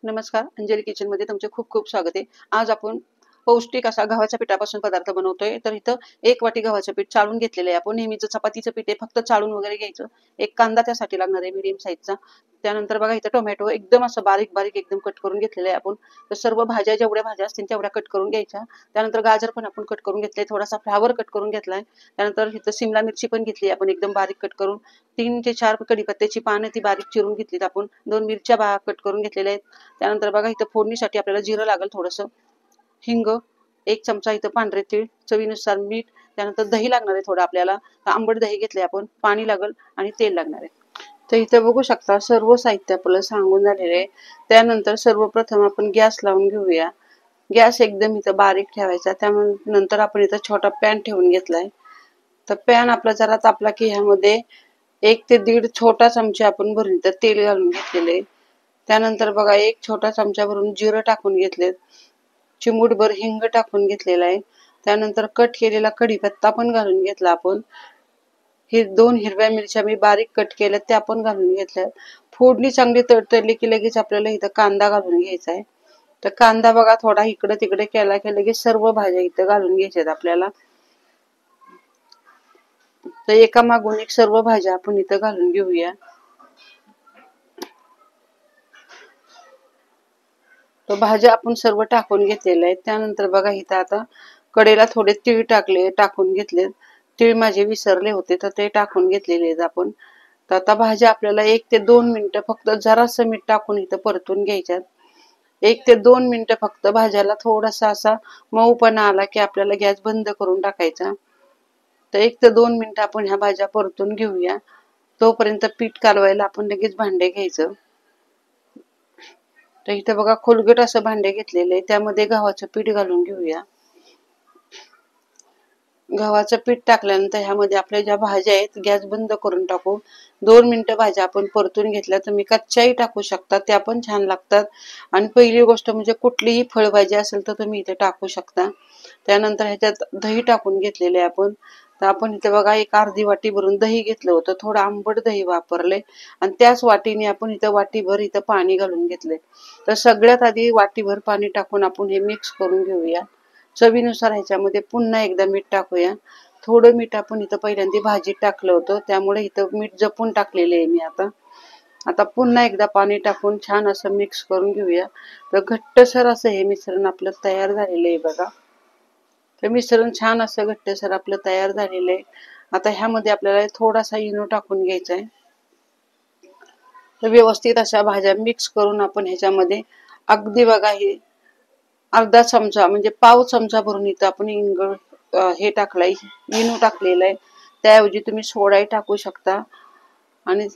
नमस्कार, अंजली किचन मध्ये तुमचे खूप खूप स्वागत आहे। आज आपण पौष्टिक असा गव्हाच्या पिठापासून पदार्थ बनवतोय। तर इथं 1 वाटी गव्हाचं पीठ चाळून घेतलेलं आहे। आपण नेहमीचं चपातीचं पीठ आहे, फक्त चाळून वगैरे घ्यायचं। एक कांदा त्यासाठी लागणार आहे मीडियम साईजचा। त्यानंतर बघा इथं टोमॅटो एकदम असं बारीक बारीक एकदम कट करून घेतलेलं आहे आपण। तर सर्व भाज्या जेवढ्या भाज्या असतील तेवढ्या कट करून घ्यायच्या। त्यानंतर गाजर पण आपण कट करून घेतले, थोडासा फ्लावर कट करून घेतलाय। त्यानंतर इथं शिमला मिरची पण घेतली आपण एकदम बारीक कट करून। 3 ते 4 कढीपत्त्याची पानं ती बारीक चिरून घेतलीत आपण। 2 मिरच्या कट करून घेतलेल्या आहेत। त्यानंतर बघा इथं फोडणीसाठी आपल्याला जिरं लागेल थोडंसं, हिंग, 1 चमचा इथं पांढरे तीळ, चवीनुसार मीठ, त्यानंतर दही लागणार आहे थोडं आपल्याला, आंबट दही घेतले आपण, पाणी लागेल आणि तेल लागणार आहे। तर इथं बघू शकता सर्व साहित्य आपलं सांगून झालेलं आहे। त्यानंतर सर्वप्रथम आपण गॅस लावून घेऊया। गॅस एकदम इथं बारीक ठेवायचा। त्यानंतर आपण इथं छोटा पॅन ठेवून घेतलाय। तर पॅन आपला जरा तापला की ह्यामध्ये 1 ते 1.5 छोटा चमचा आपण भरून इथं तेल घालून घेतलेले। त्यानंतर बघा 1 छोटा चमचा भरून जिरं टाकून घेतले, चिमूटभर हिंग टाकून घेतलेला आहे। त्यानंतर कट केलेला कढीपत्ता पण घालून घेतला आपण। हे 2 हिरव्या मिरच्या मी बारीक कट केल्या त्या पण घालून घेतल्या। फोडणी चांगली तडतडली की लगेच आपल्याला इथं कांदा घालून घ्यायचा आहे। तर कांदा बघा थोडा इकडे तिकडे केला की लगेच सर्व भाज्या इथं घालून घ्यायच्यात आपल्याला। तर एका मागून एक सर्व भाज्या आपण इथं घालून घेऊया। तर भाज्या आपण सर्व टाकून घेतलेल्या आहेत। त्यानंतर बघा इथं आता कढईला थोडे तीळ टाकून घेतले। तीळ माझे विसरले होते तर ते टाकून घेतलेले आहेत आपण। तर आता भाज्या आपल्याला 1 ते 2 मिनिटं फक्त जरासं मीठ टाकून इथं परतून घ्यायच्यात। 1 ते 2 मिनिटं फक्त भाज्याला थोडासा असा मऊपणा आला की आपल्याला गॅस बंद करून टाकायचा। तर 1 ते 2 मिनिटं आपण ह्या भाज्या परतून घेऊया। तोपर्यंत पीठ कालवायला आपण लगेच भांडे घ्यायचं। तर इथं बघा खोलगट असं भांडे घेतलेले, त्यामध्ये गव्हाचं पीठ घालून घेऊया। गव्हाचं पीठ टाकल्यानंतर ह्यामध्ये आपल्या ज्या भाज्या आहेत गॅस बंद करून टाकू। 2 मिनिटं भाज्या आपण परतून घेतल्या, तुम्ही कच्च्याही टाकू शकता, त्या पण छान लागतात। आणि पहिली गोष्ट म्हणजे कुठलीही फळभाजी असेल तर तुम्ही इथे टाकू शकता। त्यानंतर ह्याच्यात दही टाकून घेतलेले आपण। तर आपण इथे बघा 1 अर्धी वाटी भरून दही घेतलं होतं, थोडं आंबट दही वापरले आणि त्याच वाटीने आपण इथं वाटीभर इथं पाणी घालून घेतले। तर सगळ्यात आधी वाटीभर पाणी टाकून आपण हे मिक्स करून घेऊया। चवीनुसार ह्याच्यामध्ये पुन्हा एकदा मीठ टाकूया। थोडं मीठ आपण इथं पहिल्यांदा भाजीत टाकलं होतं, त्यामुळे इथं मीठ जपून टाकलेले आहे मी आता। आता पुन्हा एकदा पाणी टाकून छान असं मिक्स करून घेऊया। तर घट्टसर असं हे मिश्रण आपलं तयार झालेलं आहे बघा। तर मिश्रण छान असं घट्टसर आपलं तयार झालेलं आहे। आता ह्यामध्ये आपल्याला थोडासा इनो टाकून घ्यायचा आहे। तर व्यवस्थित अशा भाज्या मिक्स करून आपण ह्याच्यामध्ये अगदी बघा हे अर्धा चमचा म्हणजे पाव चमचा भरून इथं आपण हे टाकलाय, इनो टाकलेला आहे। त्याऐवजी तुम्ही सोडाही टाकू शकता आणि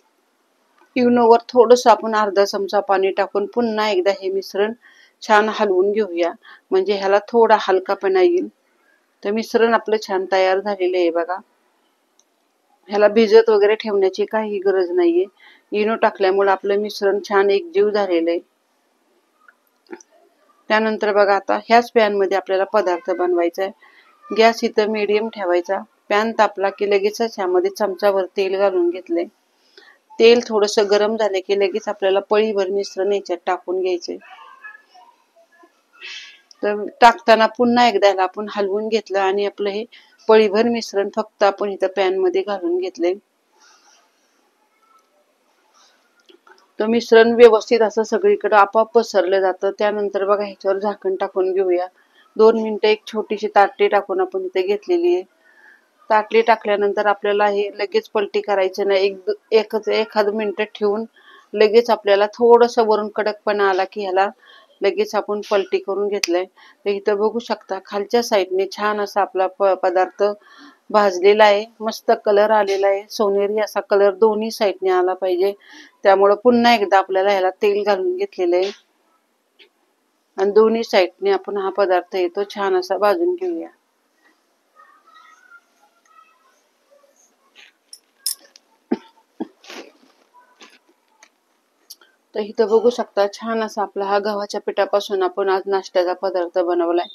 इनोवर थोडंसं आपण अर्धा चमचा पाणी टाकून पुन्हा एकदा हे मिश्रण छान हलवून घेऊया, म्हणजे ह्याला थोडा हलकापणा येईल। तर मिश्रण आपलं छान तयार झालेलं आहे बघा। ह्याला भिजत वगैरे ठेवण्याची काही गरज नाहीये, इनो टाकल्यामुळे आपलं मिश्रण छान एकजीव झालेलं आहे। त्यानंतर बघा आता ह्याच पॅन मध्ये आपल्याला पदार्थ बनवायचा आहे। गॅस इथं मीडियम ठेवायचा। पॅन तापला की लगेचच ह्यामध्ये चमचाभर तेल घालून घेतले। तेल थोडंसं गरम झाले की लगेच आपल्याला पळीभर मिश्रण याच्यात टाकून घ्यायचे। तर टाकताना पुन्हा एकदा ह्याला आपण हलवून घेतलं आणि आपलं हे पळीभर मिश्रण फक्त आपण इथं पॅन मध्ये घालून घेतले। तर मिश्रण व्यवस्थित असं सगळीकडे आपोआप पसरलं जातं। त्यानंतर बघा ह्याच्यावर झाकण टाकून घेऊया। 2 मिनिटं एक छोटीशी ताटली टाकून आपण इथे घेतलेली आहे। ताटली टाकल्यानंतर आपल्याला हे लगेच पलटी करायचं नाही, एखाद मिनिट ठेवून लगेच आपल्याला थोडंसं वरून कडकपणा आला की ह्याला लगेच आपण पलटी करून घेतलंय। तर इथं बघू शकता खालच्या साईडने छान असा आपला पदार्थ भाजलेला आहे, मस्त कलर आलेला आहे, सोनेरी असा कलर दोन्ही साईडने आला पाहिजे। त्यामुळे पुन्हा एकदा आपल्याला ह्याला तेल घालून घेतलेलं आहे आणि दोन्ही साईडने आपण हा पदार्थ येतो छान असा भाजून घेऊया। तर इथं बघू शकता छान असा आपला हा गव्हाच्या पिठापासून आपण आज नाश्त्याचा पदार्थ बनवलाय।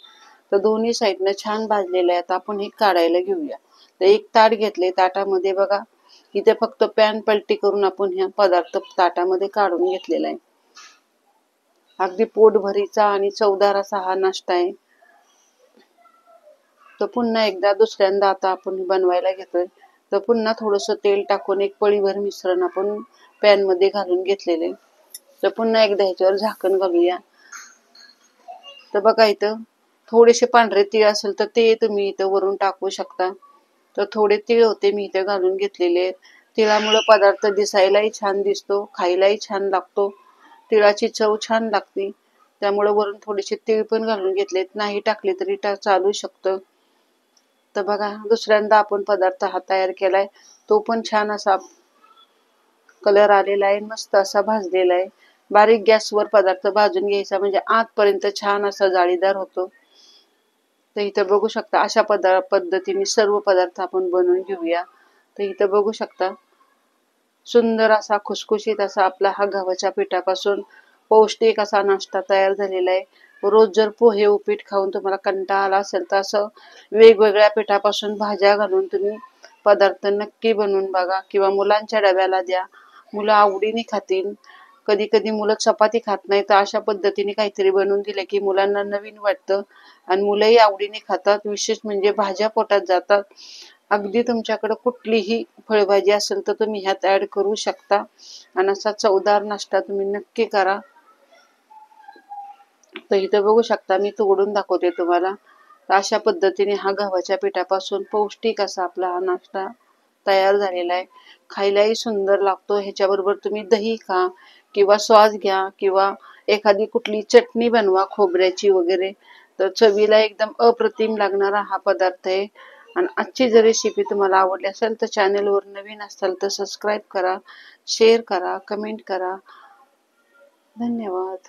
तर दोन्ही साईडने छान भाजलेला आहे। आता आपण हे काढायला घेऊया। तर एक ताट घेतले, ताटामध्ये बघा इथे फक्त पॅन पलटी करून आपण हा पदार्थ ताटामध्ये काढून घेतलेला आहे। अगदी पोटभरीचा आणि चवदार असा हा नाश्ता आहे. तर पुन्हा एकदा दुसऱ्यांदा आता आपण बनवायला घेतोय. तर पुन्हा थोडंसं तेल टाकून एक पळीभर मिश्रण आपण पॅन मध्ये घालून घेतलेले. तर पुन्हा एकदा ह्याच्यावर झाकण घालूया. तर बघा इथं थोडेसे पांढरे तीळ असेल तर ते तुम्ही इथं वरून टाकू शकता. तर थोडे तीळ होते मी इथे घालून घेतलेले. तिळामुळे पदार्थ दिसायलाही छान दिसतो, खायलाही छान लागतो. तिळाची चव छान लागते. त्यामुळे वरून थोडेसे तीळ पण घालून घेतलेत. नाही टाकले तरी चालू शकतं. तर बघा दुसऱ्यांदा आपण पदार्थ हा तयार केलाय. तो पण छान असा कलर आलेला आहे, मस्त असा भाजलेला आहे. बारीक गॅसवर पदार्थ भाजून घ्यायचा म्हणजे आतपर्यंत छान असा जाळीदार होतो. तर इथं बघू शकता अशा पद्धतीने सर्व पदार्थ आपण बनवून घेऊया. तर इथं बघू शकता सुंदर असा खुसखुशीत असा आपला हा गव्हाच्या पिठापासून पौष्टिक असा नाश्ता तयार झालेला आहे. रोज जर पोहे उपीट खाऊन तुम्हाला कंटाळा आला असेल तर असं वेगवेगळ्या पिठापासून भाज्या घालून तुम्ही पदार्थ नक्की बनवून बघा किंवा मुलांच्या डब्याला द्या. मुलं आवडीने खातील. कधी कधी मुलं चपाती खात नाही तर अशा पद्धतीने काहीतरी बनवून दिले की मुलांना नवीन वाटतं आणि मुलंही आवडीने खातात. विशेष म्हणजे भाज्या पोटात जातात. अगदी तुमच्याकडे कुठलीही फळभाजी असेल तर तुम्ही ह्यात ऍड करू शकता आणि असा चवदार नाश्ता तुम्ही नक्की करा. तर इथं बघू शकता मी तोडून दाखवते तुम्हाला. तर अशा पद्धतीने हा गव्हाच्या पिठापासून पौष्टिक असा आपला हा नाश्ता तयार झालेला आहे. खायलाही सुंदर लागतो. ह्याच्याबरोबर तुम्ही दही खा किंवा सॉस घ्या किंवा एखादी कुठली चटणी बनवा खोबऱ्याची वगैरे. तर चवीला एकदम अप्रतिम लागणारा हा पदार्थ आहे. आणि आजची जर रेसिपी तुम्हाला आवडली असेल तर चॅनलवर नवीन असाल तर सबस्क्राईब करा, शेअर करा, कमेंट करा. धन्यवाद.